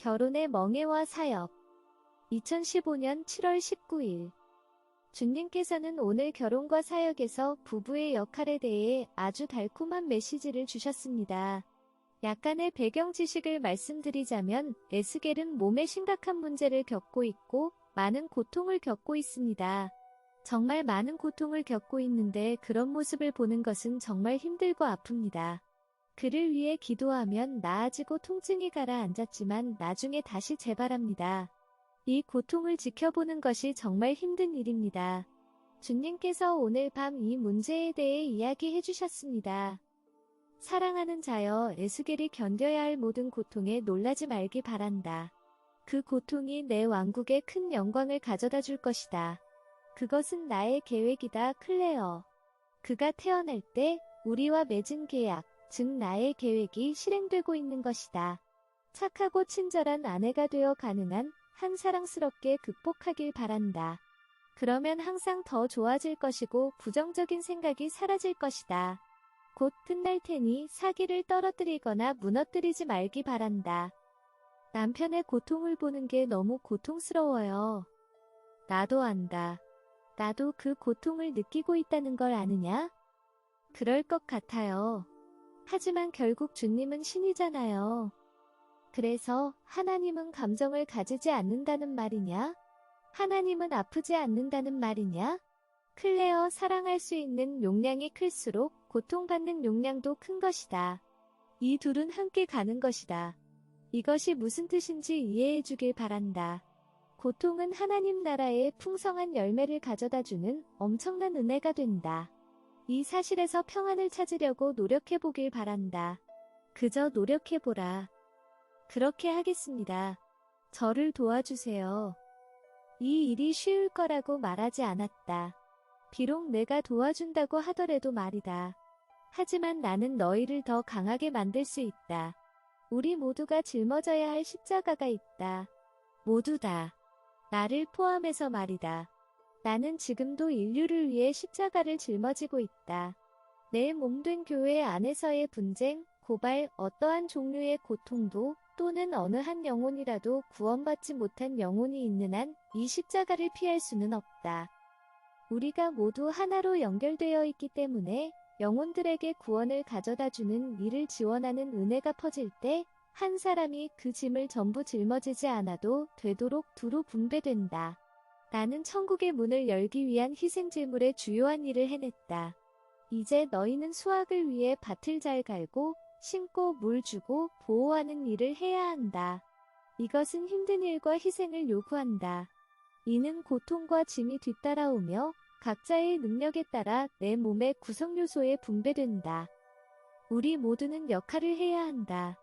결혼의 멍해와 사역. 2015년 7월 19일. 주님께서는 오늘 결혼과 사역에서 부부의 역할에 대해 아주 달콤한 메시지를 주셨습니다. 약간의 배경 지식을 말씀드리자면 에스겔은 몸에 심각한 문제를 겪고 있고 많은 고통을 겪고 있습니다. 정말 많은 고통을 겪고 있는데 그런 모습을 보는 것은 정말 힘들고 아픕니다. 그를 위해 기도하면 나아지고 통증이 가라앉았지만 나중에 다시 재발합니다. 이 고통을 지켜보는 것이 정말 힘든 일입니다. 주님께서 오늘 밤 이 문제에 대해 이야기해 주셨습니다. 사랑하는 자여, 에스겔이 견뎌야 할 모든 고통에 놀라지 말기 바란다. 그 고통이 내 왕국에 큰 영광을 가져다 줄 것이다. 그것은 나의 계획이다, 클레어. 그가 태어날 때 우리와 맺은 계약, 즉 나의 계획이 실행되고 있는 것이다. 착하고 친절한 아내가 되어 가능한 한 사랑스럽게 극복하길 바란다. 그러면 항상 더 좋아질 것이고 부정적인 생각이 사라질 것이다. 곧 끝날 테니 사기를 떨어뜨리거나 무너뜨리지 말기 바란다. 남편의 고통을 보는 게 너무 고통스러워요. 나도 안다. 나도 그 고통을 느끼고 있다는 걸 아느냐? 그럴 것 같아요. 하지만 결국 주님은 신이잖아요. 그래서 하나님은 감정을 가지지 않는다는 말이냐? 하나님은 아프지 않는다는 말이냐? 클레어, 사랑할 수 있는 용량이 클수록 고통받는 용량도 큰 것이다. 이 둘은 함께 가는 것이다. 이것이 무슨 뜻인지 이해해 주길 바란다. 고통은 하나님 나라의 풍성한 열매를 가져다주는 엄청난 은혜가 된다. 이 사실에서 평안을 찾으려고 노력해보길 바란다. 그저 노력해보라. 그렇게 하겠습니다. 저를 도와주세요. 이 일이 쉬울 거라고 말하지 않았다. 비록 내가 도와준다고 하더라도 말이다. 하지만 나는 너희를 더 강하게 만들 수 있다. 우리 모두가 짊어져야 할 십자가가 있다. 모두 다. 나를 포함해서 말이다. 나는 지금도 인류를 위해 십자가를 짊어지고 있다. 내 몸된 교회 안에서의 분쟁, 고발, 어떠한 종류의 고통도 또는 어느 한 영혼이라도 구원받지 못한 영혼이 있는 한 이 십자가를 피할 수는 없다. 우리가 모두 하나로 연결되어 있기 때문에 영혼들에게 구원을 가져다주는 일을 지원하는 은혜가 퍼질 때 한 사람이 그 짐을 전부 짊어지지 않아도 되도록 두루 분배된다. 나는 천국의 문을 열기 위한 희생제물의 주요한 일을 해냈다. 이제 너희는 수확을 위해 밭을 잘 갈고 심고 물 주고 보호하는 일을 해야 한다. 이것은 힘든 일과 희생을 요구한다. 이는 고통과 짐이 뒤따라오며 각자의 능력에 따라 내 몸의 구성요소에 분배된다. 우리 모두는 역할을 해야 한다.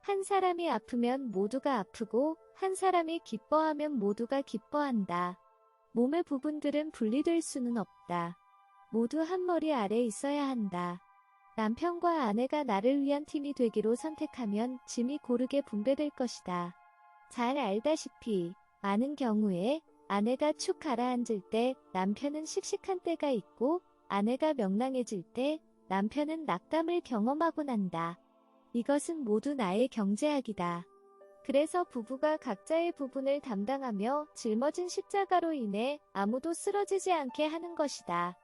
한 사람이 아프면 모두가 아프고 한 사람이 기뻐하면 모두가 기뻐한다. 몸의 부분들은 분리될 수는 없다. 모두 한 머리 아래 있어야 한다. 남편과 아내가 나를 위한 팀이 되기로 선택하면 짐이 고르게 분배될 것이다. 잘 알다시피 많은 경우에 아내가 축 가라앉을 때 남편은 씩씩한 때가 있고 아내가 명랑해질 때 남편은 낙담을 경험하곤 한다. 이것은 모두 나의 경제학이다. 그래서 부부가 각자의 부분을 담당하며 짊어진 십자가로 인해 아무도 쓰러지지 않게 하는 것이다.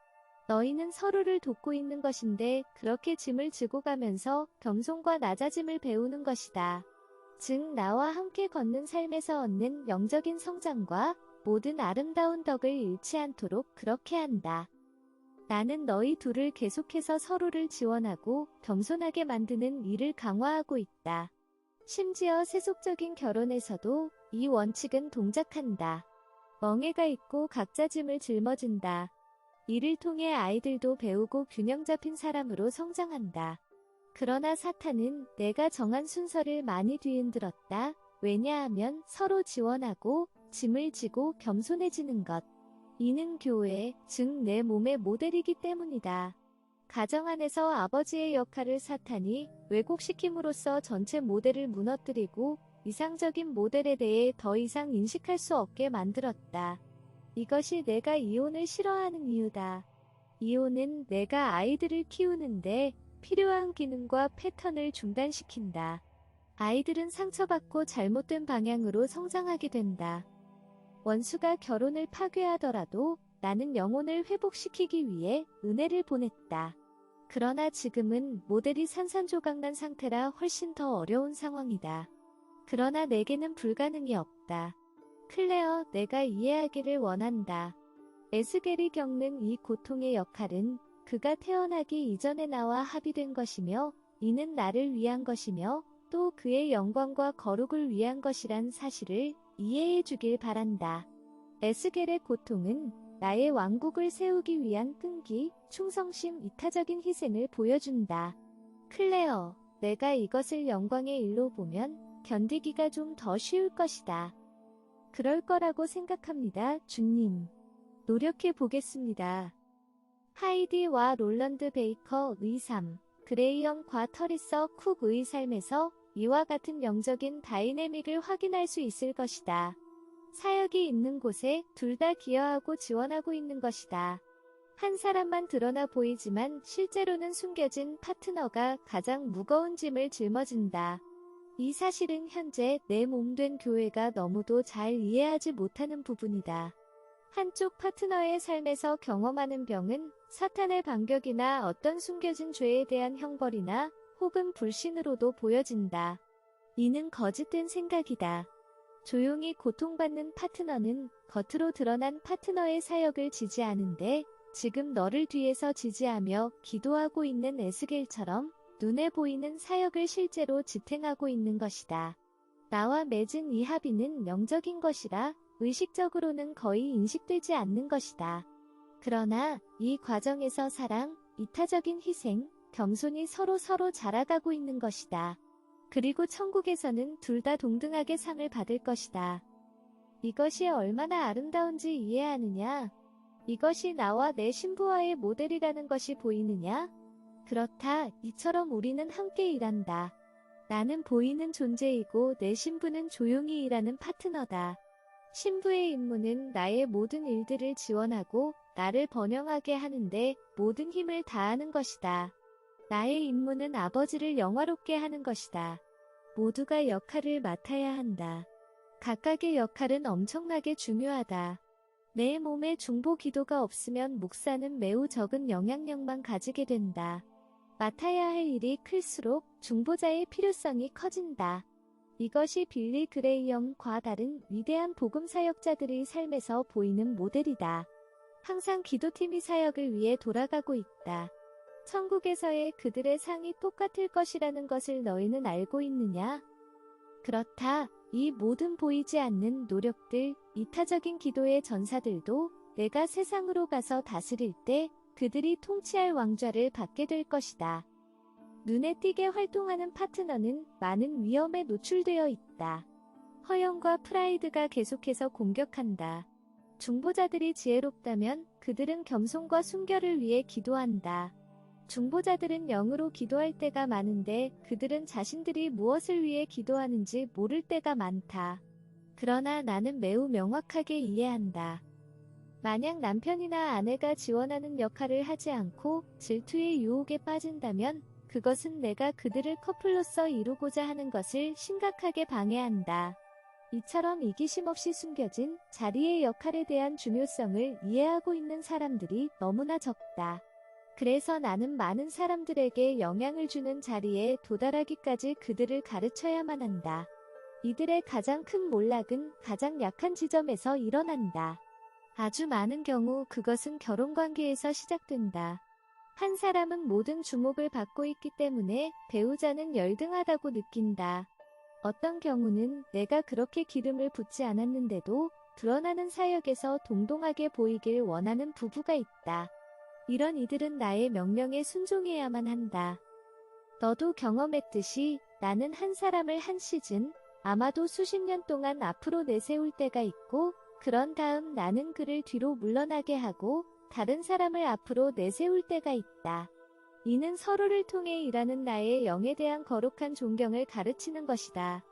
너희는 서로를 돕고 있는 것인데 그렇게 짐을 지고 가면서 겸손과 낮아짐을 배우는 것이다. 즉 나와 함께 걷는 삶에서 얻는 영적인 성장과 모든 아름다운 덕을 잃지 않도록 그렇게 한다. 나는 너희 둘을 계속해서 서로를 지원하고 겸손하게 만드는 일을 강화하고 있다. 심지어 세속적인 결혼에서도 이 원칙은 동작한다. 멍해가 있고 각자 짐을 짊어진다. 이를 통해 아이들도 배우고 균형 잡힌 사람으로 성장한다. 그러나 사탄은 내가 정한 순서를 많이 뒤흔들었다. 왜냐하면 서로 지원하고 짐을 지고 겸손해지는 것. 이는 교회, 즉 내 몸의 모델이기 때문이다. 가정 안에서 아버지의 역할을 사탄이 왜곡시킴으로써 전체 모델을 무너뜨리고 이상적인 모델에 대해 더 이상 인식할 수 없게 만들었다. 이것이 내가 이혼을 싫어하는 이유다. 이혼은 내가 아이들을 키우는데 필요한 기능과 패턴을 중단시킨다. 아이들은 상처받고 잘못된 방향으로 성장하게 된다. 원수가 결혼을 파괴하더라도 나는 영혼을 회복시키기 위해 은혜를 보냈다. 그러나 지금은 모델이 산산조각난 상태라 훨씬 더 어려운 상황이다. 그러나 내게는 불가능이 없다. 클레어, 내가 이해하기를 원한다. 에스겔이 겪는 이 고통의 역할은 그가 태어나기 이전에 나와 합의된 것이며 이는 나를 위한 것이며 또 그의 영광과 거룩을 위한 것이란 사실을 이해해 주길 바란다. 에스겔의 고통은 나의 왕국을 세우기 위한 끈기, 충성심, 이타적인 희생을 보여준다. 클레어, 내가 이것을 영광의 일로 보면 견디기가 좀 더 쉬울 것이다. 그럴 거라고 생각합니다, 주님. 노력해 보겠습니다. 하이디와 롤런드 베이커의 삶, 그레이엄과 터리서 쿡의 삶에서 이와 같은 영적인 다이내믹을 확인할 수 있을 것이다. 사역이 있는 곳에 둘 다 기여하고 지원하고 있는 것이다. 한 사람만 드러나 보이지만 실제로는 숨겨진 파트너가 가장 무거운 짐을 짊어진다. 이 사실은 현재 내 몸된 교회가 너무도 잘 이해하지 못하는 부분이다. 한쪽 파트너의 삶에서 경험하는 병은 사탄의 반격이나 어떤 숨겨진 죄에 대한 형벌이나 혹은 불신으로도 보여진다. 이는 거짓된 생각이다. 조용히 고통받는 파트너는 겉으로 드러난 파트너의 사역을 지지하는데 지금 너를 뒤에서 지지하며 기도하고 있는 에스겔처럼 눈에 보이는 사역을 실제로 지탱하고 있는 것이다. 나와 맺은 이 합의는 영적인 것이라 의식적으로는 거의 인식되지 않는 것이다. 그러나 이 과정에서 사랑, 이타적인 희생, 겸손이 서로 자라가고 있는 것이다. 그리고 천국에서는 둘 다 동등하게 상을 받을 것이다. 이것이 얼마나 아름다운지 이해하느냐? 이것이 나와 내 신부와의 모델이라는 것이 보이느냐? 그렇다, 이처럼 우리는 함께 일한다. 나는 보이는 존재이고 내 신부는 조용히 일하는 파트너다. 신부의 임무는 나의 모든 일들을 지원하고 나를 번영하게 하는데 모든 힘을 다하는 것이다. 나의 임무는 아버지를 영화롭게 하는 것이다. 모두가 역할을 맡아야 한다. 각각의 역할은 엄청나게 중요하다. 내 몸에 중보 기도가 없으면 목사는 매우 적은 영향력만 가지게 된다. 맡아야 할 일이 클수록 중보자의 필요성이 커진다. 이것이 빌리 그레이엄과 다른 위대한 복음 사역자들의 삶에서 보이는 모델이다. 항상 기도팀이 사역을 위해 돌아가고 있다. 천국에서의 그들의 상이 똑같을 것이라는 것을 너희는 알고 있느냐? 그렇다. 이 모든 보이지 않는 노력들, 이타적인 기도의 전사들도 내가 세상으로 가서 다스릴 때 그들이 통치할 왕좌를 받게 될 것이다. 눈에 띄게 활동하는 파트너는 많은 위험에 노출되어 있다. 허영과 프라이드가 계속해서 공격한다. 중보자들이 지혜롭다면 그들은 겸손과 순결을 위해 기도한다. 중보자들은 영으로 기도할 때가 많은데 그들은 자신들이 무엇을 위해 기도하는지 모를 때가 많다. 그러나 나는 매우 명확하게 이해한다. 만약 남편이나 아내가 지원하는 역할을 하지 않고 질투의 유혹에 빠진다면 그것은 내가 그들을 커플로서 이루고자 하는 것을 심각하게 방해한다. 이처럼 이기심 없이 숨겨진 자리의 역할에 대한 중요성을 이해하고 있는 사람들이 너무나 적다. 그래서 나는 많은 사람들에게 영향을 주는 자리에 도달하기까지 그들을 가르쳐야만 한다. 이들의 가장 큰 몰락은 가장 약한 지점에서 일어난다. 아주 많은 경우 그것은 결혼관계에서 시작된다. 한 사람은 모든 주목을 받고 있기 때문에 배우자는 열등하다고 느낀다. 어떤 경우는 내가 그렇게 기름을 붓지 않았는데도 드러나는 사역에서 동동하게 보이길 원하는 부부가 있다. 이런 이들은 나의 명령에 순종해야만 한다. 너도 경험했듯이 나는 한 사람을 한 시즌, 아마도 수십 년 동안 앞으로 내세울 때가 있고 그런 다음 나는 그를 뒤로 물러나게 하고 다른 사람을 앞으로 내세울 때가 있다. 이는 서로를 통해 일하는 나의 영에 대한 거룩한 존경을 가르치는 것이다.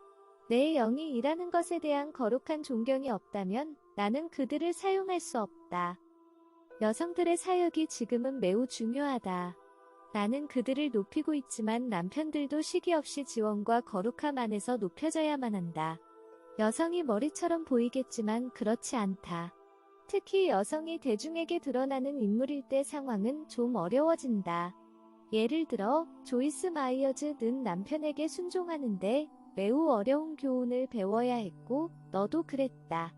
내 영이 일하는 것에 대한 거룩한 존경이 없다면 나는 그들을 사용할 수 없다. 여성들의 사역이 지금은 매우 중요하다. 나는 그들을 높이고 있지만 남편들도 시기 없이 지원과 거룩함 안에서 높여져야만 한다. 여성이 머리처럼 보이겠지만 그렇지 않다. 특히 여성이 대중에게 드러나는 인물일 때 상황은 좀 어려워진다. 예를 들어 조이스 마이어즈는 남편에게 순종하는데 매우 어려운 교훈을 배워야 했고 너도 그랬다.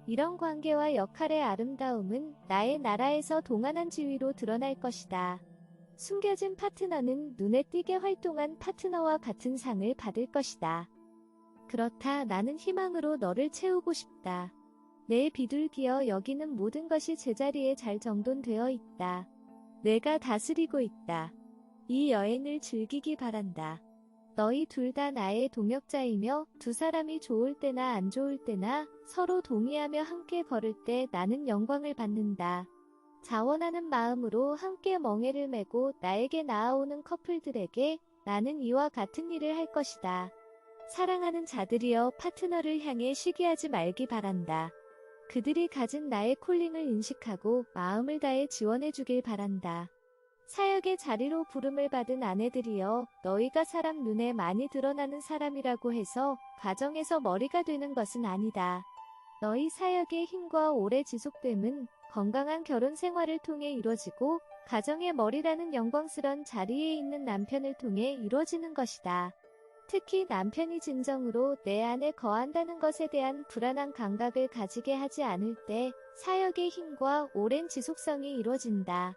이런 관계와 역할의 아름다움은 나의 나라에서 동안한 지위로 드러날 것이다. 숨겨진 파트너는 눈에 띄게 활동한 파트너와 같은 상을 받을 것이다. 그렇다. 나는 희망으로 너를 채우고 싶다. 내 비둘기여 여기는 모든 것이 제자리에 잘 정돈되어 있다. 내가 다스리고 있다. 이 여행을 즐기기 바란다. 너희 둘 다 나의 동역자이며 두 사람이 좋을 때나 안 좋을 때나 서로 동의하며 함께 걸을 때 나는 영광을 받는다. 자원하는 마음으로 함께 멍에를 메고 나에게 나아오는 커플들에게 나는 이와 같은 일을 할 것이다. 사랑하는 자들이여 파트너를 향해 시기하지 말기 바란다. 그들이 가진 나의 콜링을 인식하고 마음을 다해 지원해 주길 바란다. 사역의 자리로 부름을 받은 아내들이여 너희가 사람 눈에 많이 드러나는 사람이라고 해서 가정에서 머리가 되는 것은 아니다. 너희 사역의 힘과 오래 지속됨은 건강한 결혼 생활을 통해 이루어지고 가정의 머리라는 영광스런 자리에 있는 남편을 통해 이루어지는 것이다. 특히 남편이 진정으로 내 안에 거한다는 것에 대한 불안한 감각을 가지게 하지 않을 때 사역의 힘과 오랜 지속성이 이루어진다.